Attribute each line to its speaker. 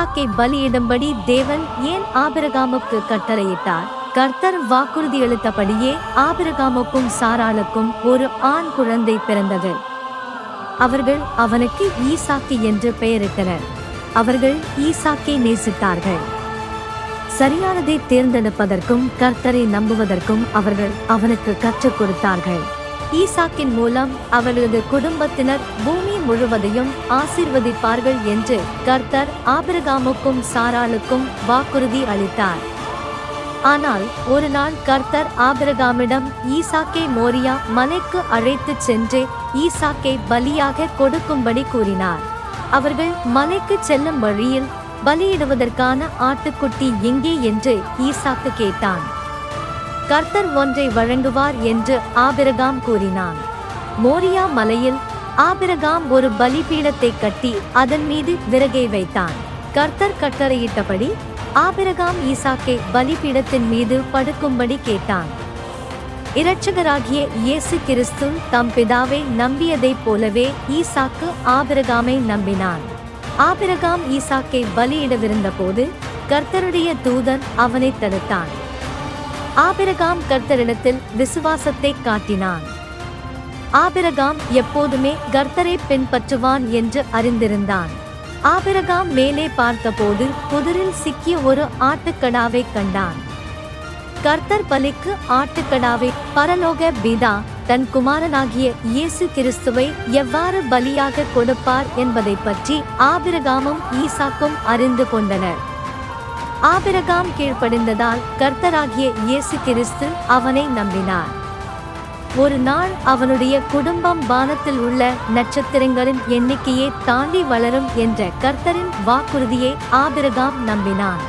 Speaker 1: ஈசாக்கை பலியிடும்படி தேவன் ஏன் ஆபிரகாமுக்கு கட்டளையிட்டார்? கர்த்தர் வாக்குறுதியளித்தபடியே ஆபிரகாமுக்கும் சாராளுக்கும் ஒரு ஆண் குழந்தை பிறந்தது. அவர்கள் அவனுக்கு ஈசாக்கு என்று பெயரிட்டனர். அவர்கள் ஈசாக்கை நேசித்தார்கள். சரியானதை தேர்ந்தெடுப்பதற்கும் கர்த்தரை நம்புவதற்கும் அவர்கள் அவனுக்கு கற்றுக் கொடுத்தார்கள். ஈசாக்கின் மூலம் அவர்களது குடும்பத்தினர் பூமி முழுவதையும் ஆசீர்வதிப்பார்கள் என்று கர்த்தர் ஆபிரகாமுக்கும் சாராளுக்கும் வாக்குறுதி அளித்தார். ஆனால் ஒரு நாள் கர்த்தர் ஆபிரகாமிடம் ஈசாக்கை மோரியா மலைக்கு அழைத்துச் சென்று ஈசாக்கை பலியாக கொடுக்கும்படி கூறினார். அவர்கள் மலைக்கு செல்லும் வழியில் பலியிடுவதற்கான ஆட்டுக்குட்டி எங்கே என்று ஈசாக்கு கேட்டான். கர்த்தர் ஒன்றை வழங்குவார் என்று ஆபிரகாம் கூறினான். மோரியா மலையில் ஆபிரகாம் ஒரு பலிபீடத்தை கட்டி அதன் மீது விறகை வைத்தான். கர்த்தர் கட்டளையிட்டபடி ஆபிரகாம் ஈசாக்கை பலிபீடத்தின் மீது படுக்கும்படி கேட்டான். இரட்சகராகிய இயேசு கிறிஸ்து தம் பிதாவை நம்பியதைப் போலவே ஈசாக்கு ஆபிரகாமை நம்பினான். ஆபிரகாம் ஈசாக்கை பலியிடவிருந்த போது கர்த்தருடைய தூதன் அவனை தடுத்தான். ஆபிரகாம் கர்த்தரிடத்தில் விசுவாசத்தை காட்டினான். ஆபிரகாம் எப்போதுமே கர்த்தரை பின்பற்றுவான் என்று அறிந்திருந்தான். ஆபிரகாம் மேலே பார்த்தபோது புதரில் சிக்கிய ஒரு ஆட்டுக்கடாவை கண்டான். கர்த்தர் பலிக்கு ஆட்டுக்கடாவை பரலோக பிதா தன் குமாரனாகிய இயேசு கிறிஸ்துவை எவ்வாறு பலியாக கொடுப்பார் என்பதை பற்றி ஆபிரகாமும் ஈசாக்கும் அறிந்து கொண்டனர். ஆபிரகாம் கீழ்ப்படிந்ததால் கர்த்தராகிய இயேசு கிறிஸ்து அவனை நம்பினார். ஒரு நாள் அவனுடைய குடும்பம் வானத்தில் உள்ள நட்சத்திரங்களின் எண்ணிக்கையை தாண்டி வளரும் என்ற கர்த்தரின் வாக்குறுதியை ஆபிரகாம் நம்பினான்.